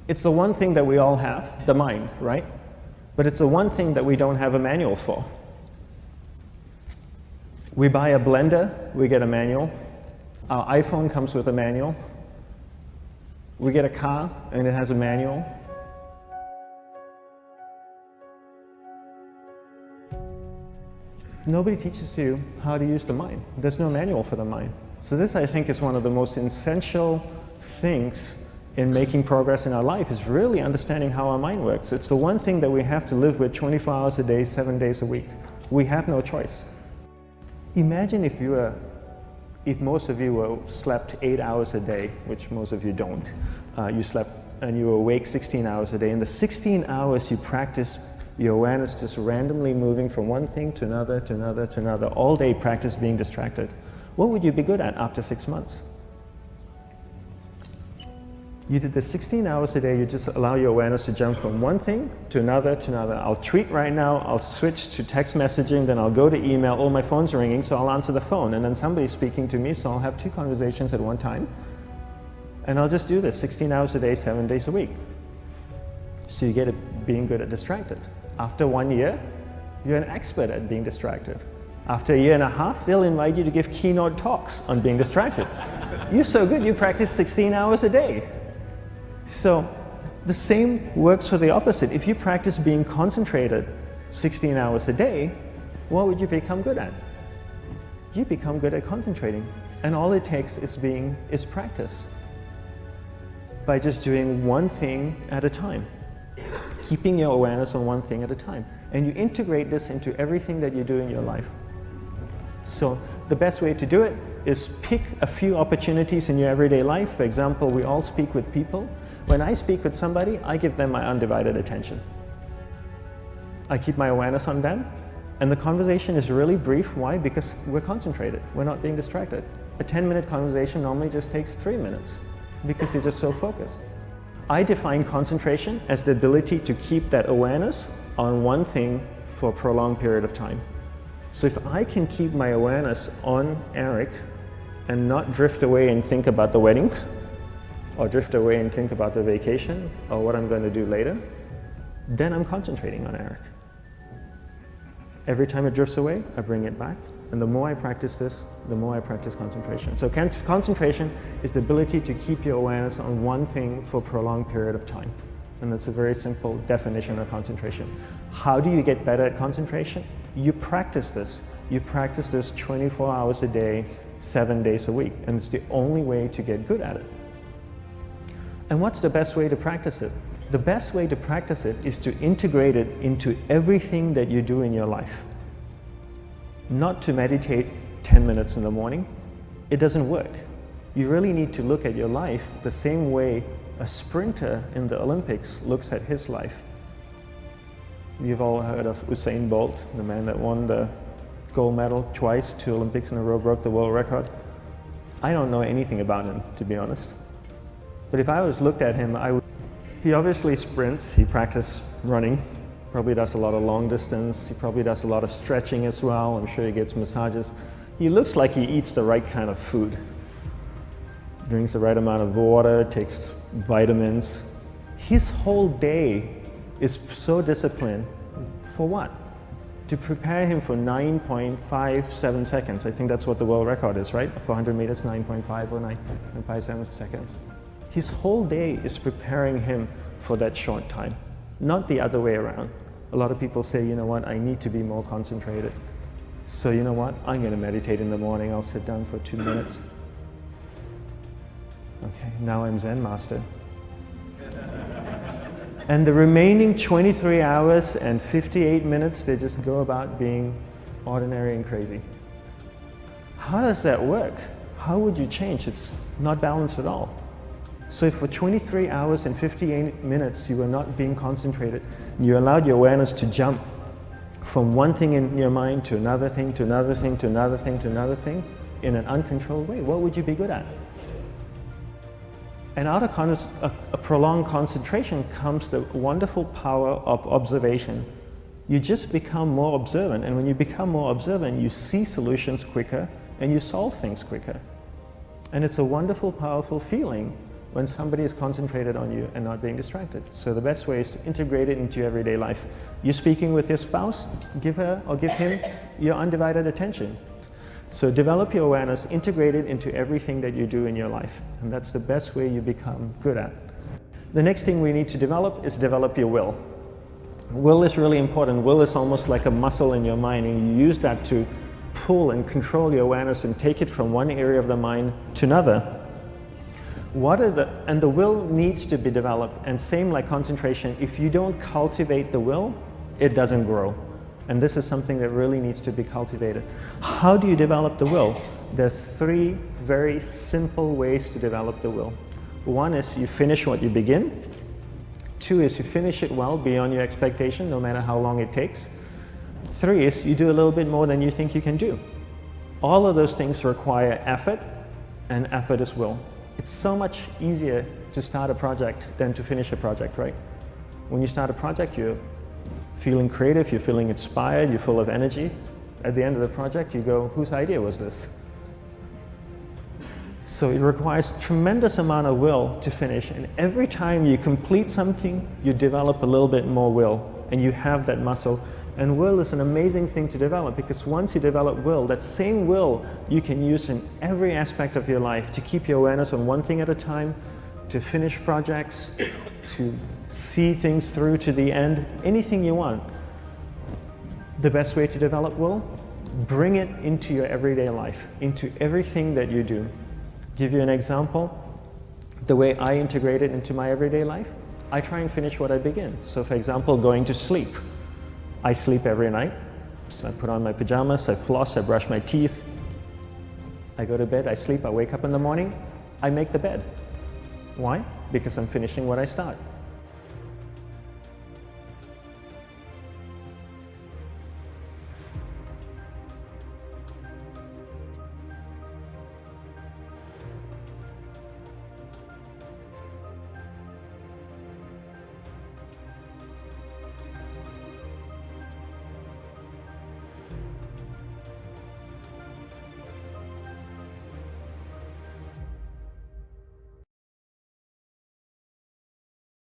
It's the one thing that we all have, the mind, right? But it's the one thing that we don't have a manual for. We buy a blender, we get a manual. Our iPhone comes with a manual. We get a car and it has a manual. Nobody teaches you how to use the mind. There's no manual for the mind. So this, I think, is one of the most essential things in making progress in our life, is really understanding how our mind works. It's the one thing that we have to live with 24 hours a day, 7 days a week. We have no choice. Imagine if most of you slept 8 hours a day, which most of you don't. You slept and you were awake 16 hours a day. In the 16 hours you practice your awareness just randomly moving from one thing to another, to another, to another. All day practice being distracted. What would you be good at after 6 months? You did this 16 hours a day, you just allow your awareness to jump from one thing to another to another. I'll tweet right now, I'll switch to text messaging, then I'll go to email. Oh, my phone's ringing, so I'll answer the phone. And then somebody's speaking to me, so I'll have 2 conversations at one time. And I'll just do this 16 hours a day, 7 days a week. So you get it being good at distracted. After 1 year, you're an expert at being distracted. After a year and a half, they'll invite you to give keynote talks on being distracted. You're so good, you practice 16 hours a day. So the same works for the opposite. If you practice being concentrated 16 hours a day, what would you become good at? You become good at concentrating. And all it takes is practice. By just doing one thing at a time. Keeping your awareness on one thing at a time. And you integrate this into everything that you do in your life. So the best way to do it is pick a few opportunities in your everyday life. For example, we all speak with people. When I speak with somebody, I give them my undivided attention. I keep my awareness on them, and the conversation is really brief. Why? Because we're concentrated. We're not being distracted. A 10-minute conversation normally just takes 3 minutes because you're just so focused. I define concentration as the ability to keep that awareness on one thing for a prolonged period of time. So if I can keep my awareness on Eric and not drift away and think about the wedding, or drift away and think about the vacation, or what I'm going to do later, then I'm concentrating on Eric. Every time it drifts away, I bring it back. And the more I practice this, the more I practice concentration. So concentration is the ability to keep your awareness on one thing for a prolonged period of time. And that's a very simple definition of concentration. How do you get better at concentration? You practice this. You practice this 24 hours a day, 7 days a week. And it's the only way to get good at it. And what's the best way to practice it? The best way to practice it is to integrate it into everything that you do in your life. Not to meditate 10 minutes in the morning. It doesn't work. You really need to look at your life the same way a sprinter in the Olympics looks at his life. You've all heard of Usain Bolt, the man that won the gold medal twice, 2 Olympics in a row, broke the world record. I don't know anything about him, to be honest. But if I was looked at him, he obviously sprints, he practices running, probably does a lot of long distance, he probably does a lot of stretching as well, I'm sure he gets massages. He looks like he eats the right kind of food. Drinks the right amount of water, takes vitamins. His whole day is so disciplined. For what? To prepare him for 9.57 seconds. I think that's what the world record is, right? For 100 meters, 9.5 or 9.57 seconds. His whole day is preparing him for that short time, not the other way around. A lot of people say, you know what, I need to be more concentrated. So you know what, I'm going to meditate in the morning, I'll sit down for 2 minutes. Okay, now I'm Zen master. And the remaining 23 hours and 58 minutes, they just go about being ordinary and crazy. How does that work? How would you change? It's not balanced at all. So if for 23 hours and 58 minutes you were not being concentrated, you allowed your awareness to jump from one thing in your mind to another thing, to another thing, to another thing, to another thing, in an uncontrolled way, what would you be good at? And out of a prolonged concentration comes the wonderful power of observation. You just become more observant, and when you become more observant, you see solutions quicker and you solve things quicker. And it's a wonderful, powerful feeling when somebody is concentrated on you and not being distracted. So the best way is to integrate it into your everyday life. You're speaking with your spouse, give her or give him your undivided attention. So develop your awareness, integrate it into everything that you do in your life. And that's the best way you become good at. The next thing we need to develop is develop your will. Will is really important. Will is almost like a muscle in your mind, and you use that to pull and control your awareness and take it from one area of the mind to another. And the will needs to be developed, and same like concentration, if you don't cultivate the will, it doesn't grow. And this is something that really needs to be cultivated. How do you develop the will? There's 3 very simple ways to develop the will. 1 is you finish what you begin. 2 is you finish it well beyond your expectation, no matter how long it takes. 3 is you do a little bit more than you think you can do. All of those things require effort, and effort is will. It's so much easier to start a project than to finish a project, right? When you start a project, you're feeling creative, you're feeling inspired, you're full of energy. At the end of the project, you go, whose idea was this? So it requires tremendous amount of will to finish, and every time you complete something, you develop a little bit more will, and you have that muscle. And will is an amazing thing to develop, because once you develop will, that same will you can use in every aspect of your life to keep your awareness on one thing at a time, to finish projects, to see things through to the end, anything you want. The best way to develop will? Bring it into your everyday life, into everything that you do. Give you an example. The way I integrate it into my everyday life, I try and finish what I begin. So for example, going to sleep. I sleep every night, so I put on my pajamas, I floss, I brush my teeth, I go to bed, I sleep, I wake up in the morning, I make the bed. Why? Because I'm finishing what I start.